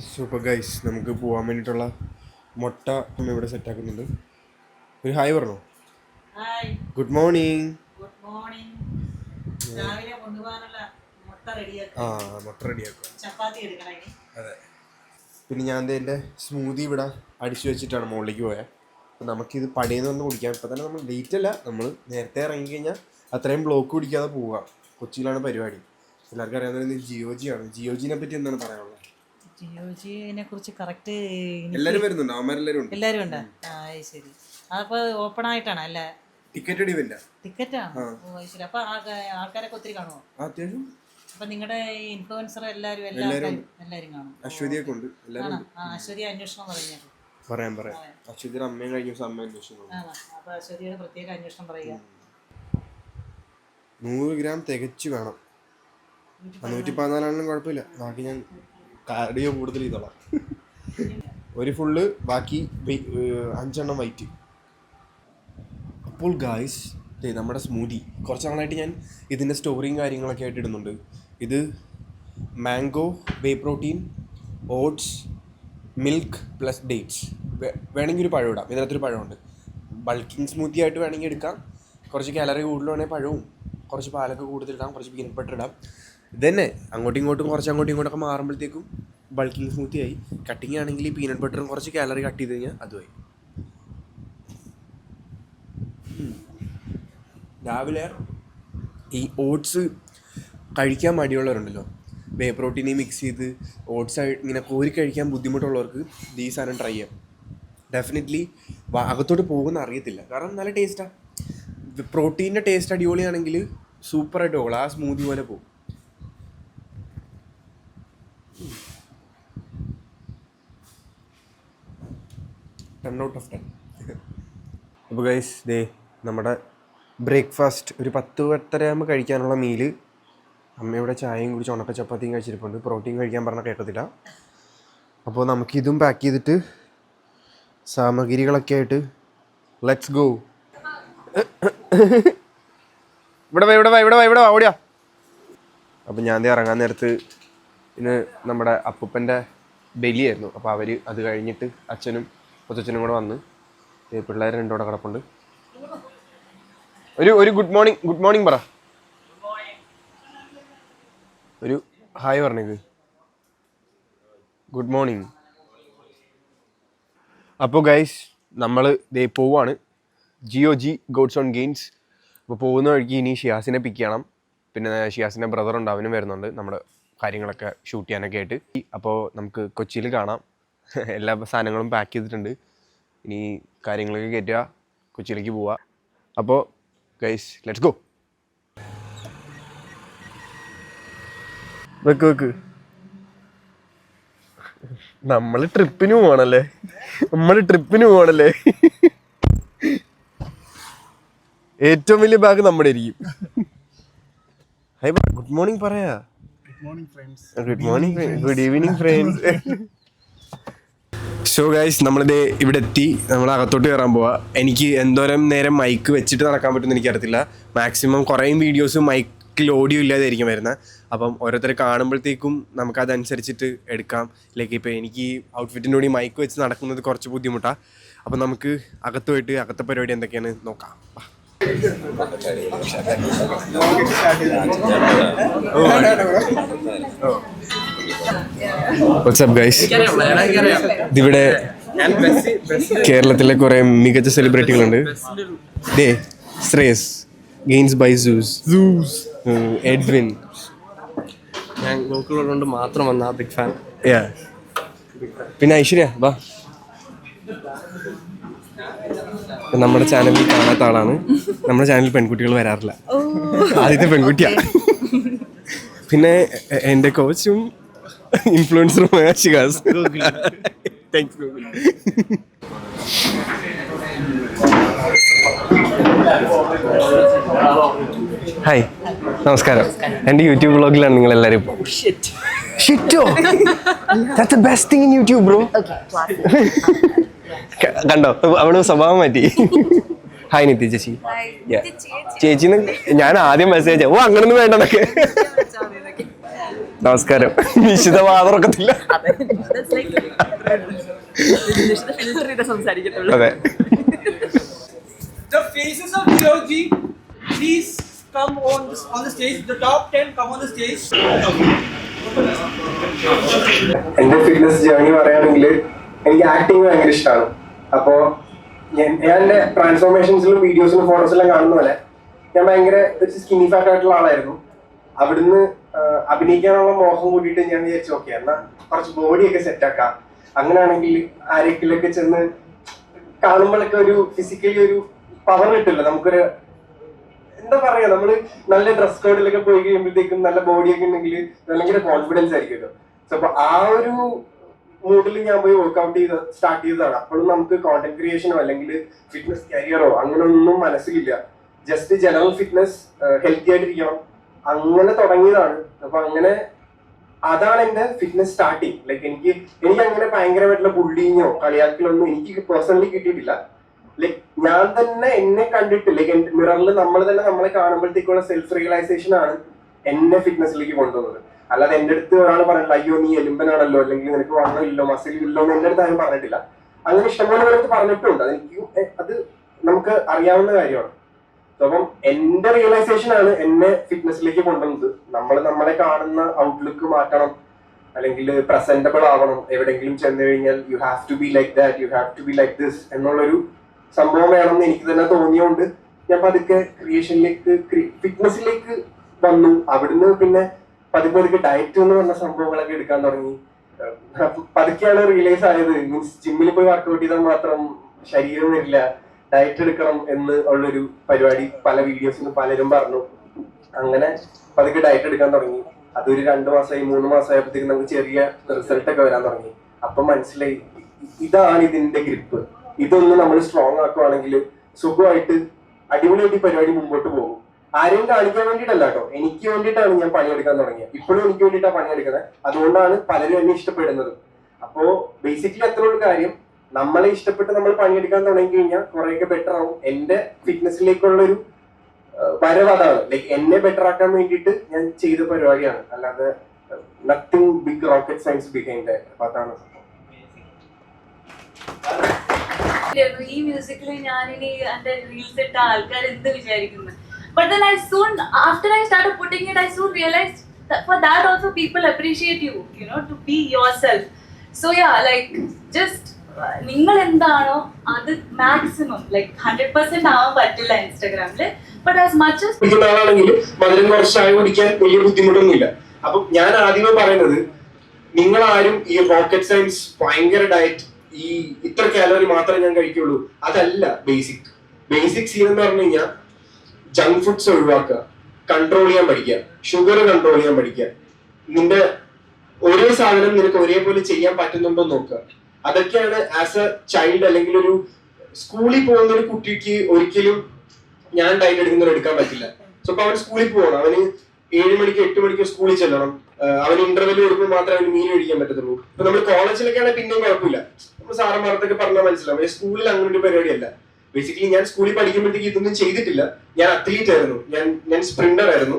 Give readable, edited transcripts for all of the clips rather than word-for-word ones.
Super guys, നമുക്ക് പോകാൻ വേണ്ടിയിട്ടുള്ള മുട്ട ഇവിടെ സെറ്റാക്കുന്നുണ്ട്. ഒരു ഹായ് പറഞ്ഞോ. Good morning. മുട്ട റെഡിയാക്കാം. അതെ. പിന്നെ ഞാൻ എൻ്റെ സ്മൂതി ഇവിടെ അടിച്ചു വെച്ചിട്ടാണ് മുകളിലേക്ക് പോയത്. അപ്പോൾ നമുക്കിത് പടിയെന്ന് വന്ന് കുടിക്കാം. ഇപ്പം തന്നെ നമ്മൾ ലേറ്റ് അല്ല, നമ്മൾ നേരത്തെ ഇറങ്ങിക്കഴിഞ്ഞാൽ അത്രയും ബ്ലോക്ക് കുടിക്കാതെ പോവുക. കൊച്ചിയിലാണ് പരിപാടി. എല്ലാവർക്കും അറിയാവുന്ന ജിയോജിയാണ്. ജിയോജിനെ പറ്റി എന്താണ് പറയാനുള്ളത്? ജിയോജിനെ കുറിച്ച് കറക്റ്റ് എല്ലാവരും വരുന്നുണ്ട്, അവന്മാരെല്ലാവരും ഉണ്ട്. എല്ലാവരും ഉണ്ട്. ശരി. അപ്പോൾ ഓപ്പൺ ആയിട്ടാണ് അല്ലേ? ടിക്കറ്റ് അടിവില്ല. ടിക്കറ്റാണ്. ശരി. അപ്പോൾ ആൾക്കാരൊക്കെ ഒത്തിരി കാണുമോ? അത്യാവശ്യം. അപ്പൊ നിങ്ങളുടെ ഇൻഫ്ലുവൻസർ എല്ലാവരും കാണും. അശ്വതിയൊക്കെ ഉണ്ട്. അശ്വതി അന്വേഷണം പറയാം. അശ്വതിയുടെ അമ്മയും കഴിഞ്ഞ ദിവസം അമ്മ അന്വേഷണം. അപ്പൊ അശ്വതിയുടെ പ്രത്യേക അന്വേഷണം പറയുക. 100 ഗ്രാം തികച്ചു വേണം. 114 കുഴപ്പമില്ല. ബാക്കി ഞാൻ കാർഡിയോ കൂടുതൽ ചെയ്തോളാം. ഒരു ഫുള്ള്, ബാക്കി 5 എണ്ണം വൈറ്റ്. അപ്പോൾ ഗായ്സ്, നമ്മുടെ സ്മൂതി കുറച്ച് നാളായിട്ട് ഞാൻ ഇതിൻ്റെ സ്റ്റോറിയും കാര്യങ്ങളൊക്കെ ആയിട്ട് ഇടുന്നുണ്ട്. ഇത് മാംഗോ, വേ protein, oats, milk plus dates. വേണമെങ്കിൽ ഒരു പഴം ഇടാം. ഇതിനകത്തൊരു പഴമുണ്ട്. ബൾക്കിംഗ് സ്മൂത്തി ആയിട്ട് വേണമെങ്കിൽ എടുക്കാം. കുറച്ച് കാലറി കൂടുതലാണെങ്കിൽ പഴവും, കുറച്ച് പാലൊക്കെ കൂടുതലിടാം, കുറച്ച് പീനട്ട് ബട്ടർ ഇടാം. ഇതന്നെ അങ്ങോട്ടും ഇങ്ങോട്ടൊക്കെ മാറുമ്പോഴത്തേക്കും ബൾക്കിംഗ് സ്മൂത്തി ആയി. കട്ടിങ് ആണെങ്കിൽ ഈ പീനട്ട് ബട്ടറും കുറച്ച് കാലറി കട്ട് ചെയ്ത് കഴിഞ്ഞാൽ അതുമായി. രാവിലെ ഈ ഓട്സ് കഴിക്കാൻ മടിയുള്ളവരുണ്ടല്ലോ, വേ പ്രോട്ടീനെ മിക്സ് ചെയ്ത് ഓട്സ് ഇങ്ങനെ കോരി കഴിക്കാൻ ബുദ്ധിമുട്ടുള്ളവർക്ക് ഈ സാധനം ട്രൈ ചെയ്യാം. ഡെഫിനറ്റ്ലി അകത്തോട്ട് പോകുമെന്ന് അറിയത്തില്ല, കാരണം നല്ല ടേസ്റ്റാണ്. പ്രോട്ടീൻ്റെ ടേസ്റ്റ് അടിപൊളിയാണെങ്കിൽ സൂപ്പറായിട്ട് പോകും. ആ സ്മൂതി പോലെ പോകും. 10 out of 10. അപ്പോൾ ഗൈസ്, നമ്മുടെ ബ്രേക്ക്ഫാസ്റ്റ് ഒരു 10-10:30 ആകുമ്പോൾ കഴിക്കാനുള്ള മീല്. അമ്മയുടെ ചായയും കുടിച്ച് ഉണക്ക ചപ്പാത്തിയും കഴിച്ചിരിപ്പുണ്ട്. പ്രോട്ടീൻ കഴിക്കാൻ പറഞ്ഞാൽ കേൾക്കത്തില്ല. അപ്പോൾ നമുക്കിതും പാക്ക് ചെയ്തിട്ട് സാമഗ്രികളൊക്കെ ആയിട്ട് ലെറ്റ്സ് ഗോ. ഇവിടെ ഓടിയാ. അപ്പം ഞാൻ ഇറങ്ങാൻ നേരത്ത് ഇന്ന് നമ്മുടെ അപ്പൂപ്പൻ്റെ ബലിയായിരുന്നു. അപ്പോൾ അവർ അത് കഴിഞ്ഞിട്ട് അച്ഛനും കൊച്ചച്ഛനും കൂടെ വന്ന് പിള്ളേർ രണ്ടോടെ കിടപ്പുണ്ട്. ഒരു ഗുഡ് മോർണിംഗ് പറ. ഒരു ഹായ് പറഞ്ഞത്. Good morning. അപ്പോൾ ഗൈസ്, നമ്മൾ പോവാണ് ജിയോജി ഗോഡ്സ് ഓൺ ഗെയിൻസ്. അപ്പോൾ പോകുന്ന വഴിക്ക് ഇനി ഷിയാസിനെ പിക്ക് ചെയ്യണം. പിന്നെ ഷിയാസിൻ്റെ ബ്രദറുണ്ട്, അവനും വരുന്നുണ്ട് നമ്മുടെ കാര്യങ്ങളൊക്കെ ഷൂട്ട് ചെയ്യാനൊക്കെ ആയിട്ട്. അപ്പോൾ നമുക്ക് കൊച്ചിയിൽ കാണാം. എല്ലാ സാധനങ്ങളും പാക്ക് ചെയ്തിട്ടുണ്ട്. ഇനി കാര്യങ്ങളൊക്കെ കയറ്റുക, കൊച്ചിയിലേക്ക് പോവുക. അപ്പോൾ ഗൈസ്, ലെറ്റ്സ് ഗോ. വെക്ക് നമ്മൾ ട്രിപ്പിന് പോവാണല്ലേ. ഏറ്റവും വലിയ ബാഗ് നമ്മുടെ ആയിരിക്കും. ഗുഡ് മോർണിംഗ് പറയാ. Good evening friends. So guys, നമ്മളിത് ഇവിടെ എത്തി. നമ്മൾ അകത്തോട്ട് കയറാൻ പോവാ. എനിക്ക് എന്തോരം നേരം മൈക്ക് വെച്ചിട്ട് നടക്കാൻ പറ്റുമെന്ന് എനിക്കറിയത്തില്ല. മാക്സിമം കുറേ വീഡിയോസ് മൈക്കിൽ ഓഡിയോ ഇല്ലാതായിരിക്കും വരുന്നത്. അപ്പം ഓരോരുത്തരെ കാണുമ്പോഴത്തേക്കും നമുക്കതനുസരിച്ചിട്ട് എടുക്കാം. ലൈക്ക് ഇപ്പോൾ എനിക്ക് ഈ ഔട്ട്ഫിറ്റിൻ്റെ കൂടി മൈക്ക് വെച്ച് നടക്കുന്നത് കുറച്ച് ബുദ്ധിമുട്ടാണ്. അപ്പം നമുക്ക് അകത്ത് പോയിട്ട് അകത്തെ പരിപാടി എന്തൊക്കെയാണ് നോക്കാം. വാട്സ്ആപ്പ് ഗൈസ്, ഇതിവിടെ കേരളത്തിലെ കുറെ മികച്ച സെലിബ്രിറ്റികളുണ്ട്. ശ്രേയസ്, ഗെയിൻസ് ബൈ സൂസ്, എഡ്വിൻ. ഞാൻ ലോക്കലുള്ളതുകൊണ്ട് മാത്രം വന്ന ബിഗ് ഫാൻ. പിന്നെ ഐശ്വര്യ വാ. നമ്മുടെ ചാനലിൽ കാണാത്ത ആളാണ്. നമ്മുടെ ചാനലിൽ പെൺകുട്ടികൾ വരാറില്ല. ആദ്യത്തെ പെൺകുട്ടിയാണ്. പിന്നെ എൻ്റെ കോച്ചും ഇൻഫ്ലുവൻസറുമായ ഷിയാസ്. Thanks Google. ഹായ്, നമസ്കാരം. എൻ്റെ യൂട്യൂബ് വ്ളോഗിലാണ് നിങ്ങളെല്ലാവരും. ഷിറ്റോ, that's the best thing in YouTube bro. കണ്ടോ, അവള് സ്വഭാവം മാറ്റി. ഹായ് നിത്യ ചേച്ചി. ചേച്ചിന്ന് ഞാൻ ആദ്യം മെസ്സേജ് അങ്ങനൊന്നും വേണ്ടെന്നൊക്കെ. നമസ്കാരം. വിശദവാദമൊക്കത്തില്ല. അതെ. The faces of DOG, please come on the stage. The top 10 come on the stage. എൻ്റെ ഫിറ്റ്നസ് ജേർണി പറയുകയാണെങ്കിൽ എനിക്ക് ആക്ടിങ് ഭയങ്കര ഇഷ്ടമാണ്. അപ്പോൾ ഞാൻ എൻ്റെ ട്രാൻസ്ഫോർമേഷൻസിലും വീഡിയോസിലും ഫോട്ടോസിലും കാണുന്ന പോലെ ഞാൻ ഭയങ്കര സ്കിന്നി ഫാറ്റ് ആയിട്ടുള്ള ആളായിരുന്നു. അവിടുന്ന് അഭിനയിക്കാനുള്ള മോഹം കൂടിയിട്ട് ഞാൻ വിചാരിച്ചു ഓക്കെ എന്നാൽ കുറച്ച് ബോഡിയൊക്കെ സെറ്റാക്കാം. അങ്ങനെയാണെങ്കിൽ ആരെങ്കിലൊക്കെ ചെന്ന് കാണുമ്പോഴൊക്കെ ഒരു ഫിസിക്കലി ഒരു പവർ കിട്ടില്ല. നമുക്കൊരു എന്താ പറയാ, നമ്മള് നല്ല ഡ്രസ് കോഡിലൊക്കെ പോയി കഴിയുമ്പോഴത്തേക്കും നല്ല ബോഡിയൊക്കെ ഉണ്ടെങ്കിൽ ഭയങ്കര കോൺഫിഡൻസ് ആയിരിക്കുമല്ലോ. സോ അപ്പൊ ആ ഒരു മൂഡിൽ ഞാൻ പോയി വർക്ക്ഔട്ട് സ്റ്റാർട്ട് ചെയ്തതാണ്. അപ്പോഴും നമുക്ക് കോണ്ടന്റ് ക്രിയേഷനോ അല്ലെങ്കിൽ ഫിറ്റ്നസ് കരിയറോ അങ്ങനെ ഒന്നും മനസ്സിലില്ല. ജസ്റ്റ് ജനറൽ ഫിറ്റ്നസ്, ഹെൽത്തി ആയിട്ടിരിക്കണം, അങ്ങനെ തുടങ്ങിയതാണ്. അപ്പൊ അങ്ങനെ അതാണ് എന്റെ ഫിറ്റ്നസ് സ്റ്റാർട്ടിങ്. ലൈക്ക് എനിക്ക് അങ്ങനെ ഭയങ്കരമായിട്ടുള്ള ബുള്ളിങ്ങോ കളിയാക്കലൊന്നും എനിക്ക് പേഴ്സണലി കിട്ടിയിട്ടില്ല. ലൈക്ക് ഞാൻ തന്നെ എന്നെ കണ്ടിട്ട് ലൈക്ക് മിററിൽ നമ്മൾ തന്നെ നമ്മളെ കാണുമ്പോഴത്തേക്കുള്ള സെൽഫ് റിയലൈസേഷൻ ആണ് എന്നെ ഫിറ്റ്നസ്സിലേക്ക് കൊണ്ടുവന്നത്. അല്ലാതെ എന്റെ അടുത്ത് ഒരാൾ പറഞ്ഞില്ല അയ്യോ നീ എലുമ്പനാണല്ലോ അല്ലെങ്കിൽ നിനക്ക് വണ്ണമില്ലോ മസിലില്ലോ എന്ന് എന്റെ അടുത്ത് ആരും പറഞ്ഞിട്ടില്ല. അങ്ങനെ ഇഷ്ടംപോലെ പേർക്ക് പറഞ്ഞിട്ടുണ്ട്. അത് നമുക്ക് അറിയാവുന്ന കാര്യമാണ്. അപ്പം എന്റെ റിയലൈസേഷൻ ആണ് എന്നെ ഫിറ്റ്നസ്സിലേക്ക് കൊണ്ടുവന്നത്. നമ്മളെ കാണുന്ന ഔട്ട്ലുക്ക് മാറ്റണം, അല്ലെങ്കിൽ പ്രസന്റബിൾ ആവണം. എവിടെയെങ്കിലും ചെന്ന് കഴിഞ്ഞാൽ you have to be like that, you have to be like this എന്നുള്ളൊരു സംഭവം വേണമെന്ന് എനിക്ക് തന്നെ തോന്നിയോണ്ട് ഞാൻ പതുക്കെ ക്രിയേഷനിലേക്ക് ഫിറ്റ്നസ്സിലേക്ക് വന്നു. അവിടുന്ന് പിന്നെ പതുക്കെ ഡയറ്റ് എന്ന് പറഞ്ഞ സംഭവങ്ങളൊക്കെ എടുക്കാൻ തുടങ്ങി. പതുക്കെയാണ് റിയലൈസ് ആയത് മീൻസ് ജിമ്മിൽ പോയി വർക്ക്ഔട്ട് ചെയ്താൽ മാത്രം ശരീരം വരില്ല, ഡയറ്റ് എടുക്കണം എന്ന് ഉള്ളൊരു പരിപാടി പല വീഡിയോസിലും പലരും പറഞ്ഞു. അങ്ങനെ പതുക്കെ ഡയറ്റ് എടുക്കാൻ തുടങ്ങി. അതൊരു 2 മാസമായി 3 മാസമായപ്പോഴത്തേക്കും നമുക്ക് ചെറിയ റിസൾട്ട് ഒക്കെ വരാൻ തുടങ്ങി. അപ്പൊ മനസ്സിലായി ഇതാണ് ഇതിന്റെ ഗ്രിപ്പ്. ഇതൊന്ന് നമ്മൾ സ്ട്രോങ് ആക്കുവാണെങ്കിൽ സുഖമായിട്ട് അടിപൊളിയായിട്ട് ഈ പരിപാടി മുമ്പോട്ട് പോകും. ആരെയും കാണിക്കാൻ വേണ്ടിയിട്ടല്ല കേട്ടോ, എനിക്ക് വേണ്ടിയിട്ടാണ് ഞാൻ പണിയെടുക്കാൻ തുടങ്ങിയത്. ഇപ്പോഴും എനിക്ക് വേണ്ടിയിട്ടാണ് പണിയെടുക്കുന്നത്. അതുകൊണ്ടാണ് പലരും എന്നെ ഇഷ്ടപ്പെടുന്നത്. അപ്പോ ബേസിക്കലി അത്രയുള്ള കാര്യം, നമ്മളെ ഇഷ്ടപ്പെട്ട് നമ്മൾ പണിയെടുക്കാൻ തുടങ്ങി കഴിഞ്ഞാൽ കുറെയൊക്കെ ബെറ്റർ ആവും. എന്റെ ഫിറ്റ്നസ്സിലേക്കുള്ള ഒരു വരവ് അതാണ്. ലൈക്ക് എന്നെ ബെറ്റർ ആക്കാൻ വേണ്ടിയിട്ട് ഞാൻ ചെയ്ത പരിപാടിയാണ്, അല്ലാതെ nothing big rocket science behind. അപ്പൊ അതാണ് ഈ മ്യൂസിക്കിൽ ഞാനിനി എന്റെ റീൽസ് ഇട്ട ആൾക്കാർ എന്ത് വിചാരിക്കുന്നു. But then after I started putting it, I soon realized that for that also people appreciate you, to be yourself. So yeah, like just നിങ്ങൾ എന്താണോ അത് മാക്സിമം ലൈക്ക് 100% ആവാൻ പറ്റില്ല ഇൻസ്റ്റാഗ്രാമില്. ബട്ട് ആസ് മച്ച് ആസ് ആളാണെങ്കിൽ മധുരം കുറച്ച് ചായ കുടിക്കാൻ വലിയ ബുദ്ധിമുട്ടൊന്നുമില്ല. അപ്പൊ ഞാൻ ആദ്യമേ പറയുന്നത്, നിങ്ങൾ ആരും ഈ റോക്കറ്റ് സയൻസ് ഭയങ്കര ഡയറ്റ് ഈ ഇത്ര കാലറി മാത്രമേ ഞാൻ കഴിക്കുള്ളൂ അതല്ല. ബേസിക് സീൻ എന്ന് പറഞ്ഞു കഴിഞ്ഞാൽ ജങ്ക് ഫുഡ്സ് ഒഴിവാക്കുക, കൺട്രോൾ ചെയ്യാൻ പഠിക്കുക, ഷുഗർ കൺട്രോൾ ചെയ്യാൻ പഠിക്കുക. നിന്റെ ഓരോ സാധനം നിനക്ക് ഒരേപോലെ ചെയ്യാൻ പറ്റുന്നുണ്ടോ നോക്കുക. അതൊക്കെയാണ് ആസ് എ ചൈൽഡ് അല്ലെങ്കിൽ ഒരു സ്കൂളിൽ പോകുന്ന ഒരു കുട്ടിക്ക് ഒരിക്കലും ഞാൻ ഡയറ്റ് എടുക്കുന്നവർ എടുക്കാൻ പറ്റില്ല. സോ അപ്പൊ അവൻ സ്കൂളിൽ പോകണം, അവന് 7 മണിക്ക് 8 മണിക്ക് സ്കൂളിൽ ചെല്ലണം, അവന് ഇന്റർവെൽ കൊടുക്കുമ്പോൾ മാത്രമേ അവന് മീൻ കഴിക്കാൻ പറ്റത്തുള്ളൂ. ഇപ്പൊ നമ്മൾ കോളേജിലൊക്കെ ആണെങ്കിൽ പിന്നെയും കുഴപ്പമില്ല, നമ്മൾ സാറന്മാർത്തൊക്കെ പറഞ്ഞാൽ മനസ്സിലാവും. പക്ഷേ സ്കൂളിൽ അങ്ങനെ ഒരു പരിപാടിയല്ല. ബേസിക്കലി ഞാൻ സ്കൂളിൽ പഠിക്കുമ്പോഴത്തേക്ക് ഇതൊന്നും ചെയ്തിട്ടില്ല. ഞാൻ അത്ലീറ്റ് ആയിരുന്നു, ഞാൻ സ്പ്രിന്റർ ആയിരുന്നു.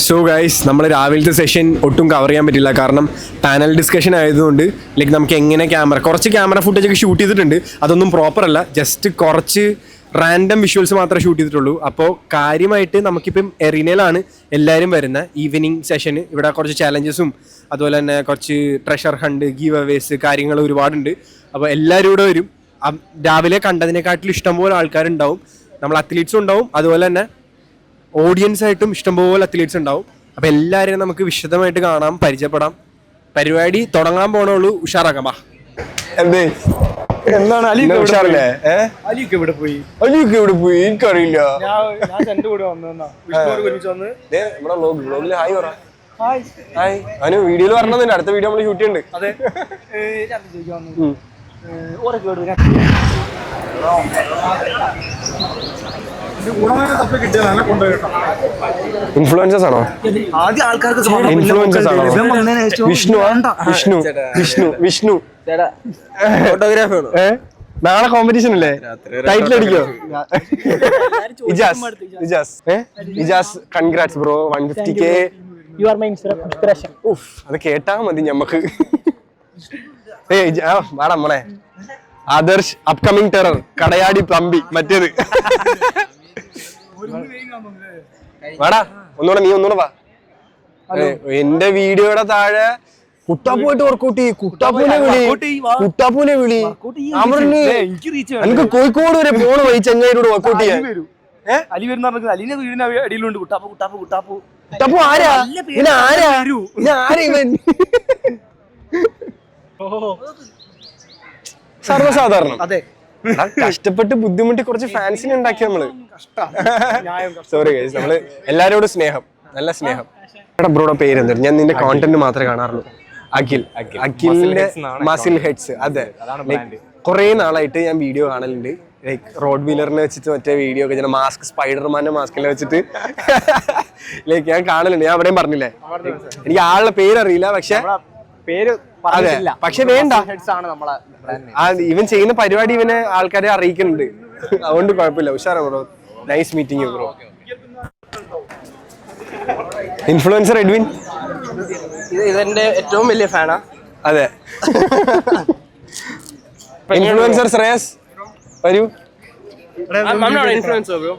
സോ ഗൈസ്, നമ്മൾ രാവിലത്തെ സെഷൻ ഒട്ടും കവർ ചെയ്യാൻ പറ്റില്ല, കാരണം പാനൽ ഡിസ്കഷൻ ആയതുകൊണ്ട്. ലൈക്ക് നമുക്ക് എങ്ങനെ കുറച്ച് ക്യാമറ ഫുട്ടേജ് ഒക്കെ ഷൂട്ട് ചെയ്തിട്ടുണ്ട്, അതൊന്നും പ്രോപ്പർ അല്ല, ജസ്റ്റ് കുറച്ച് റാൻഡം വിഷ്വൽസ് മാത്രമേ ഷൂട്ട് ചെയ്തിട്ടുള്ളൂ. അപ്പോൾ കാര്യമായിട്ട് നമുക്കിപ്പം എറീനയിലാണ് എല്ലാവരും വരുന്നത് ഈവനിങ് സെഷന്. ഇവിടെ കുറച്ച് ചാലഞ്ചസും അതുപോലെ തന്നെ കുറച്ച് ട്രഷർ ഹണ്ട്, ഗീവ് അവേസ് കാര്യങ്ങൾ ഒരുപാടുണ്ട്. അപ്പോൾ എല്ലാവരും ഇവിടെ വരും. രാവിലെ കണ്ടതിനെക്കാട്ടിലും ഇഷ്ടംപോലെ ആൾക്കാരുണ്ടാവും. നമ്മൾ അത്ലീറ്റ്സും ഉണ്ടാവും, അതുപോലെ തന്നെ ഓഡിയൻസ് ആയിട്ടും ഇഷ്ടംപോലെ അത്ലീറ്റ്സ് ഉണ്ടാവും. അപ്പോൾ എല്ലാവരെയും നമുക്ക് വിശദമായിട്ട് കാണാം, പരിചയപ്പെടാം. പരിപാടി തുടങ്ങാൻ പോണുള്ളൂ, ഉഷാറാക്കാം. എന്താണ് ഉഷാറല്ലേ? അലിയൊക്കെ ഇവിടെ പോയി എനിക്കറിയില്ല. ഞാൻ എന്റെ കൂടെ വന്നതാ, ഒരുമിച്ച് വന്ന് നമ്മുടെ വ്ലോഗില് ഹായ് പറ. ഹായ്. അവന് വീഡിയോയിൽ പറഞ്ഞിട്ടുണ്ട്, അടുത്ത വീഡിയോ നമ്മൾ ഷൂട്ട് ചെയ്യുന്നുണ്ട്. അതെ, ഞാൻ ചോദിക്കാൻ വന്നു ഓരോ കേട് ഇൻഫ്ലുവൻസേഴ്സ് ആണോ? ആദ്യം ആൾക്കാർക്ക് ഇൻഫ്ലുവൻസേഴ്സ് ആണോ? വിഷ്ണു ഫോട്ടോഗ്രാഫി നാളെ കോമ്പറ്റീഷൻ അല്ലേ? ടൈറ്റിൽ അടിക്കോ? Ijas congrats bro 150K. You are my inspiration. അത് കേട്ടാ മതി ഞമ്മക്ക്. വാടാ മോളെ. Adarsh upcoming terror Kadayadi plumpy മറ്റേത്. വാടാ ഒന്നുകൂടെ നീ ഒന്നുകൂടെ വാ. എന്റെ വീഡിയോയുടെ താഴെ കുട്ടാപ്പോയിട്ട് വർക്കൗട്ട് ചെയ്യും. കുട്ടാപ്പൂനെ വിളി എനിക്ക് കോഴിക്കോട് വരെ പോണ വഴി ചെങ്ങായിരോട് വർക്കൗട്ട് ചെയ്യാൻ. അലി വരുന്ന അലിന്റെ വീടിന്റെ അടിയിലുണ്ട് കുട്ടാപ്പു. കുട്ടാപ്പു ആരാ? ആരാ ഇവൻ? സർവ്വസാധാരണം. അതെ, കഷ്ടപ്പെട്ട് ബുദ്ധിമുട്ടി കുറച്ച് ഫാൻസിനെ ഉണ്ടാക്കി നമ്മള്. സോറി ഗൈസ്, നമ്മള് എല്ലാരോടും സ്നേഹം, നല്ല സ്നേഹം. ബ്രോയുടെ പേര് എന്താ? ഞാൻ നിന്റെ കോണ്ടന്റ് മാത്രമേ കാണാറുള്ളൂ. അഖിലിന്റെ മസിൽ ഹെഡ്സ്. അതെ, കുറെ നാളായിട്ട് ഞാൻ വീഡിയോ കാണലുണ്ട്. ലൈക്ക് റോഡ് വീലറിനെ വെച്ചിട്ട് മറ്റേ വീഡിയോ ഒക്കെ മാസ്ക്, സ്പൈഡർമാന്റെ മാസ്കിനെ വെച്ചിട്ട് ലൈക്ക് ഞാൻ കാണലുണ്ട്. ഞാൻ അവിടെയും പറഞ്ഞില്ലേ, എനിക്ക് ആളുടെ പേരറിയില്ല, പക്ഷെ അതെ, പക്ഷെ വേണ്ട, ഇവൻ ചെയ്യുന്ന പരിപാടി ഇവനെ ആൾക്കാരെ അറിയിക്കുന്നുണ്ട്. അതുകൊണ്ട് കുഴപ്പമില്ല. ഉഷാറാ bro, nice meeting bro. Influencer Edwin ഇതെന്റെ ഏറ്റവും വലിയ ഫാനാ. അതെ. ഇൻഫ്ലുവൻസർ ശ്രേയസ് വരൂ. I'm not an influencer, bro.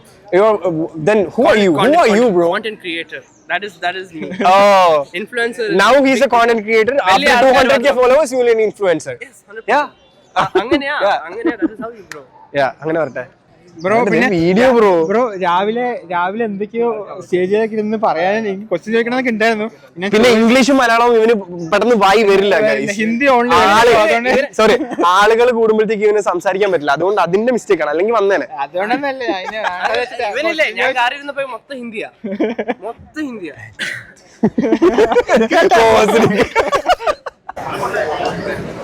Then who are you? Who are you, bro? Content creator. That is me. Oh. Influencer. Now he's a content creator. After 200K followers, you will be an influencer. Yes, 100%. Yeah. അങ്ങനെയാ. That is how you, bro. Yeah, അങ്ങനെ വരട്ടെ. Bro പിന്നെ video bro രാവിലെ എന്തൊക്കെയോ സ്റ്റേജിലേക്ക് ഇരുന്ന് പറയാൻ എനിക്ക് ക്വസ്റ്റ്യൻ ചോദിക്കണമെന്നൊക്കെ ഉണ്ടായിരുന്നു. പിന്നെ ഇംഗ്ലീഷും മലയാളവും ഇവന് പെട്ടെന്ന് വായി വരില്ല. ഹിന്ദി ഓൺലി. സോറി, ആളുകൾ കൂടുമ്പോഴത്തേക്ക് ഇവന് സംസാരിക്കാൻ പറ്റില്ല. അതുകൊണ്ട് അതിന്റെ മിസ്റ്റേക്ക് ആണ്, അല്ലെങ്കിൽ വന്നേനെ. അതുകൊണ്ടൊന്നല്ലേ ഇവനില്ലേ, ഞാൻ കാര്യം ഇരുന്നപ്പോ മൊത്തം ഹിന്ദിയാ.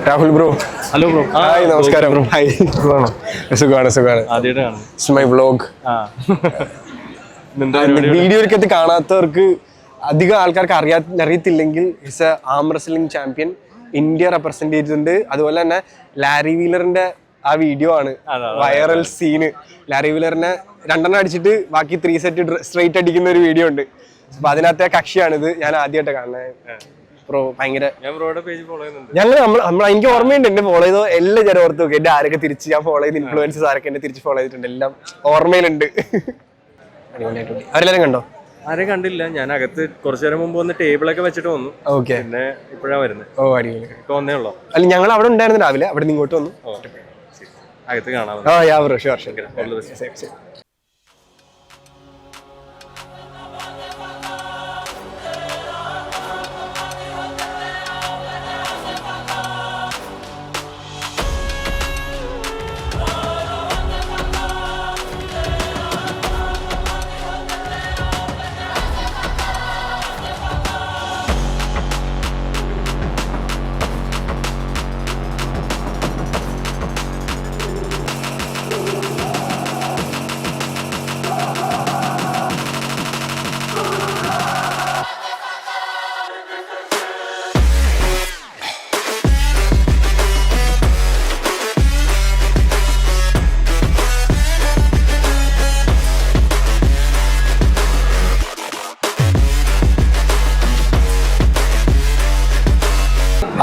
Rahul bro. Hello bro. Hi, നമസ്കാരം. ഹായ്, സുഖമാണ്. It's my vlog. വീഡിയോയിലൊക്കെ കാണാത്തവർക്ക്, അധികം ആൾക്കാർക്ക് അറിയത്തില്ലെങ്കിൽ, it's a arm wrestling champion, India represent ചെയ്തിട്ടുണ്ട്. അതുപോലെ തന്നെ ലാരി വീലറിന്റെ ആ വീഡിയോ ആണ് വൈറൽ സീന്. ലാരി വീലറിനെ 2 അടിച്ചിട്ട് ബാക്കി 3 സെറ്റ് സ്ട്രൈറ്റ് അടിക്കുന്ന ഒരു വീഡിയോ ഉണ്ട്. അപ്പൊ അതിനകത്തെ കക്ഷിയാണിത്. ഞാൻ ആദ്യമായിട്ട് കാണുന്നത്. ബ്രോ ഭയങ്കര, എനിക്ക് ഓർമ്മയുണ്ട് എന്നെ ഫോളോ ചെയ്തോ എല്ലാം ഞാൻ ഓർത്ത് നോക്കി. എന്റെ ആരൊക്കെ തിരിച്ച് ഞാൻ ഫോളോ ചെയ്ത് ഇൻഫ്ലുവൻസേഴ്സ് ആരൊക്കെ എന്നെ തിരിച്ച് ഫോളോ ചെയ്തിട്ടുണ്ട്, എല്ലാം ഓർമ്മയിലുണ്ട്. അടിപൊളിയായിട്ടുണ്ട്. അവരെല്ലാരും കണ്ടോ? ആരെയും കണ്ടില്ല. ഞാൻ അകത്ത് കുറച്ചു നേരം മുമ്പ് വന്ന് ടേബിളൊക്കെ വെച്ചിട്ട് വന്നു. ഓക്കെ, പിന്നെ ഇപ്പോഴാ വരുന്നത്. ഓ അടിപൊളി. ഇപ്പൊ വന്നേ ഉള്ളോ? അല്ല, ഞങ്ങൾ അവിടെ ഉണ്ടായിരുന്നു രാവിലെ, അവിടെ നിന്ന് ഇങ്ങോട്ട് വന്നു. അകത്ത് കാണാം. Bro, sure.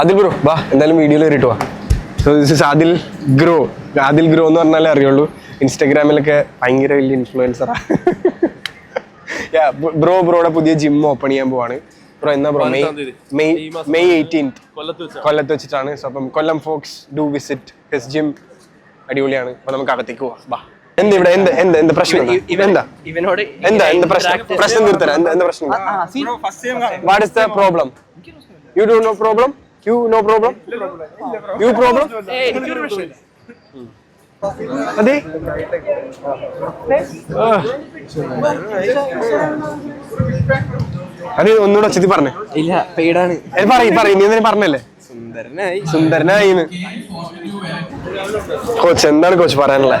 ആദിൽ ബ്രോ വാ, എന്തായാലും വീഡിയോയിൽ കയറിയിട്ട് വാ. So this is Adil grow എന്ന് പറഞ്ഞാലേ അറിയുള്ളൂ. ഇൻസ്റ്റാഗ്രാമിലൊക്കെ ഭയങ്കര വലിയ ഇൻഫ്ലുവൻസറാ. ബ്രോയുടെ പുതിയ ജിം ഓപ്പൺ ചെയ്യാൻ പോവാണ്. ബ്രോ എന്നാ ബ്രോ? മെയ് 18 കൊല്ലത്ത് വെച്ചിട്ടാണ്. സോ അപ്പം Kollam folks do visit his gym. അടിപൊളിയാണ്. അപ്പൊ നമുക്ക് അകത്തേക്ക് പോവാം. വാ. എന്താ ഇവിടെ എന്ത് പ്രശ്നം? എന്താ പ്രശ്നം തീർത്തരാം. എന്താ പ്രശ്നം? What is the problem? You do no problem? You no problem? You problem? അതെ, അത് ഒന്നുകൂടെ ചെത്തി പറഞ്ഞേ. ഇല്ല, പെയ്ഡാണ്. പറയും നീ എന്തിനും പറഞ്ഞല്ലേ? സുന്ദരനായി. കോച്ച് എന്താണ് കോച്ച് പറയാനുള്ളത്?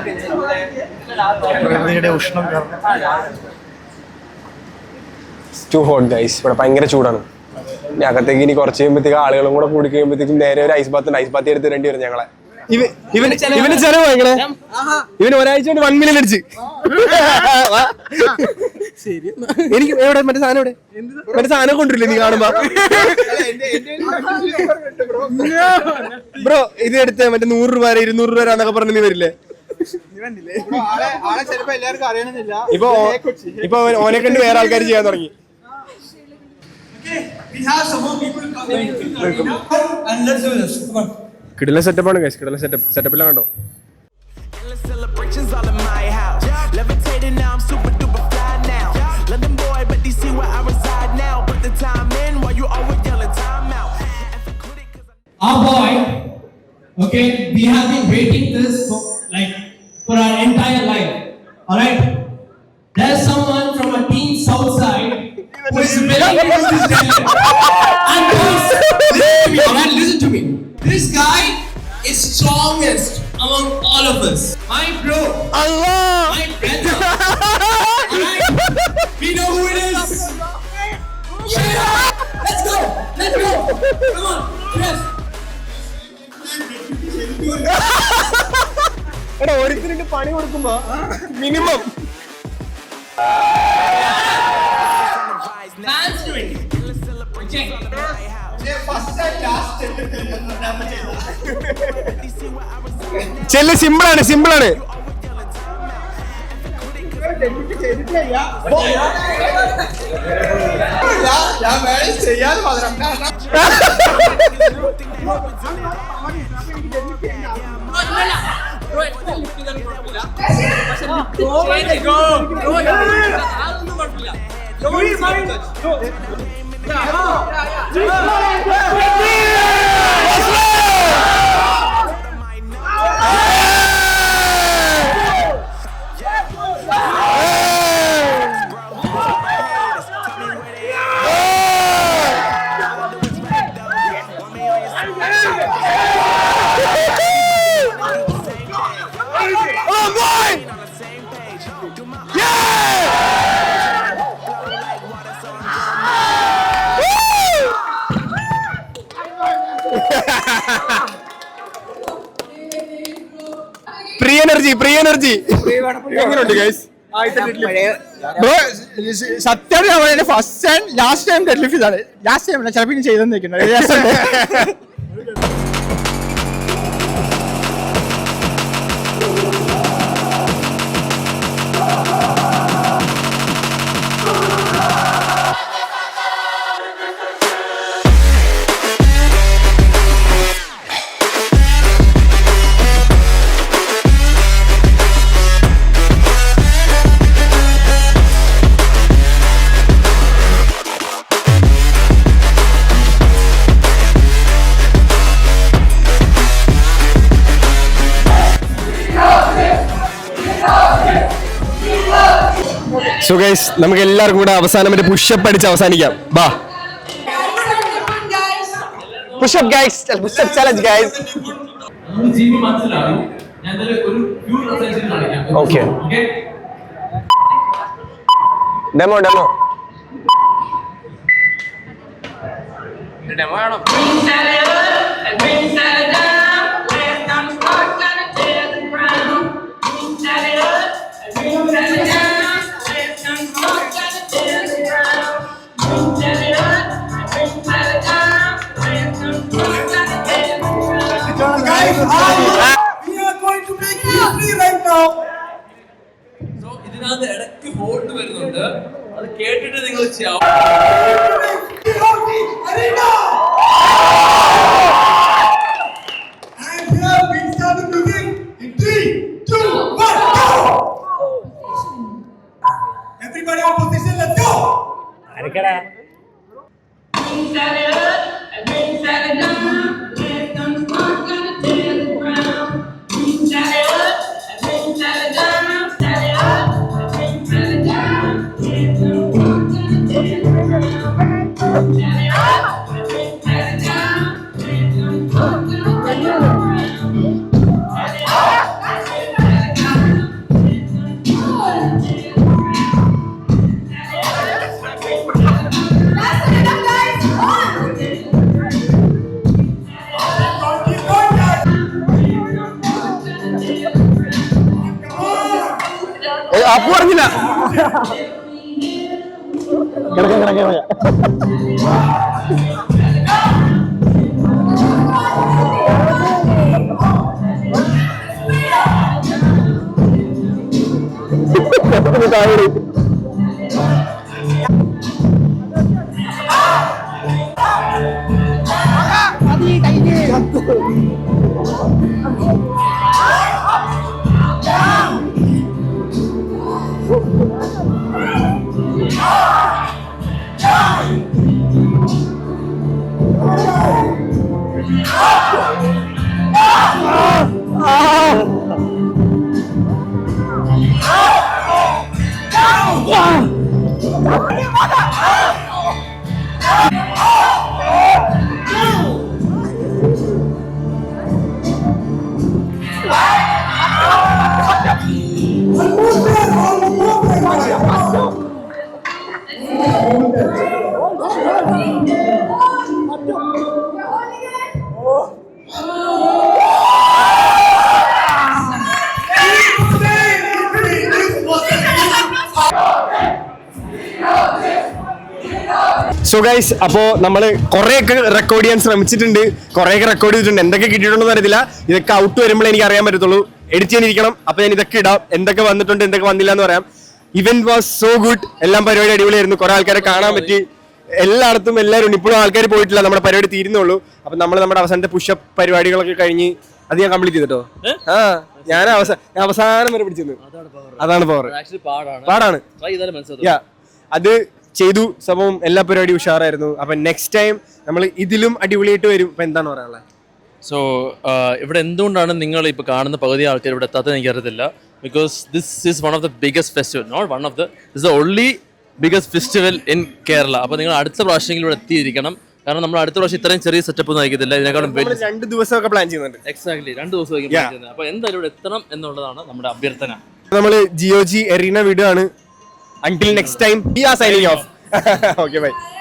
ടു ഹോട്ട് ഗൈസ്, ഇവിടെ ഭയങ്കര ചൂടാണ്. ഇനി അകത്തേക്ക് ഇനി കുറച്ച് കഴിയുമ്പോഴത്തേക്ക് ആളുകളും കൂടെ കൂടി കഴിയുമ്പോഴത്തേക്കും നേരെ ഒരു ഐസ് ബാത്ത് എടുത്ത് തരേണ്ടി വരും ഞങ്ങളെ. ഇവന് ചെലവ് ഭയങ്കര. ഇവന് ഒരാഴ്ച കൊണ്ട് 1 million അടിച്ച്. എനിക്ക് എവിടെ മറ്റേ സാധനം എവിടെ മറ്റേ സാധനം കൊണ്ടിരില്ലേ നീ കാണുമ്പോ? ബ്രോ ഇത് എടുത്ത് മറ്റേ 100 രൂപ 200 രൂപ എന്നൊക്കെ പറഞ്ഞ് നീ വരില്ലേ? ഇപ്പൊ ഓനെ കണ്ട് വേറെ ആൾക്കാർ ചെയ്യാൻ തുടങ്ങി. കിടിലൻ സെറ്റപ്പാണ് ഗൈസ്, കിടിലൻ സെറ്റപ്പില്ല കണ്ടോ? Our boy, okay, we have been waiting this for our entire life. Alright? There's someone from a team south side who is very into this talent. And boys, listen to me, alright? Listen to me. This guy is strongest among all of us. My bro. Allah. My brother. Alright? We know who it is. Yeah. Let's go. Let's go. Come on. Yes. എടാ ഓരോരുത്തരുടെ പണി കൊടുക്കുമ്പോ minimum ചെല്ല്. സിമ്പിളാണ് സിമ്പിളാണ്. Pre energy എങ്ങനെയുണ്ട് guys? സത്യം first time last time dead lift ഇതാണ്. ലാസ്റ്റ് ടൈം ചിലപ്പോൾ ഇനി ചെയ്തെന്നിരിക്കുന്നത്. സോ ഗൈസ് നമുക്ക് എല്ലാവർക്കും കൂടെ അവസാനം ഒരു പുഷപ്പ് അടിച്ച് അവസാനിക്കാം. ബാ pushup guys, pushup challenge guys. Okay demo ഇതിനകത്ത് ഇടയ്ക്ക് ഹോൾഡ് വരുന്നുണ്ട്, അത് കേട്ടിട്ട് നിങ്ങൾ ചെയ്യാം. Everybody on position, let's go. Arikada. That's it, guys. Appu പറഞ്ഞില്ല. സോ ഗൈസ്, അപ്പോൾ നമ്മൾ കുറേയൊക്കെ റെക്കോർഡ് ചെയ്യാൻ ശ്രമിച്ചിട്ടുണ്ട്, കുറേയൊക്കെ റെക്കോർഡ് ചെയ്തിട്ടുണ്ട്. എന്തൊക്കെ കിട്ടിയിട്ടുണ്ടെന്ന് അറിയത്തില്ല. ഇതൊക്കെ ഔട്ട് വരുമ്പോൾ എനിക്ക് അറിയാൻ പറ്റത്തുള്ളൂ. എഡിറ്റ് ചെയ്യാനിരിക്കണം. അപ്പോൾ ഞാൻ ഇതൊക്കെ ഇടാം, എന്തൊക്കെ വന്നിട്ടുണ്ട് എന്തൊക്കെ വന്നില്ല എന്ന് പറയാം. Event was so good. എല്ലാം പരിപാടി അടിപൊളിയായിരുന്നു. കുറെ ആൾക്കാരെ കാണാൻ പറ്റി. എല്ലായിടത്തും എല്ലാവരും ഇപ്പോഴും ആൾക്കാർ പോയിട്ടില്ല, നമ്മുടെ പരിപാടി തീരുന്നുള്ളൂ. അപ്പം നമ്മൾ നമ്മുടെ അവസാനത്തെ പുഷപ്പ് പരിപാടികളൊക്കെ കഴിഞ്ഞ് അത് ഞാൻ കംപ്ലീറ്റ് ചെയ്തിട്ടോ. ഞാൻ അവസാനം വരെ പിടിച്ചിരുന്നു. അതാണ് പവർ. പാടാണ്. അത് ചെയ്തു. സംഭവം എല്ലാ പരിപാടിയും ഉഷാറായിരുന്നു. അപ്പൊ നെക്സ്റ്റ് ടൈം നമ്മൾ ഇതിലും അടിപൊളിയായിട്ട് വരും. അപ്പൊ എന്താണ് പറയാനുള്ളത്? സോ ഇവിടെ എന്തുകൊണ്ടാണ് നിങ്ങൾ ഇപ്പോൾ കാണുന്ന പകുതി ആൾക്കാർ ഇവിടെ എത്താത്തത് എനിക്കറിയത്തില്ല. Because this is one of the biggest festival, not one of the, this the only biggest festival in Kerala. അപ്പോൾ നിങ്ങൾ അടുത്ത പ്രാവശ്യമെങ്കിലും ഇവിടെ എത്തിയിരിക്കണം. കാരണം നമ്മൾ അടുത്ത പ്രാവശ്യം ഇത്രയും ചെറിയ സെറ്റപ്പ് ഒന്നും ആയിരിക്കത്തില്ല. ഇതിനേക്കാളും 2 ദിവസമൊക്കെ പ്ലാൻ ചെയ്യുന്നുണ്ട്. എക്സാക്ട്ലി 2 ദിവസമായിരിക്കും പ്ലാൻ ചെയ്യുന്നത്. അപ്പോൾ എന്തായാലും ഇവിടെ എത്തണം എന്നുള്ളതാണ് നമ്മുടെ അഭ്യർത്ഥന. നമ്മൾ GOG എറീന വീഡിയോ ആണ്. Until next time, we are signing off. Okay, bye.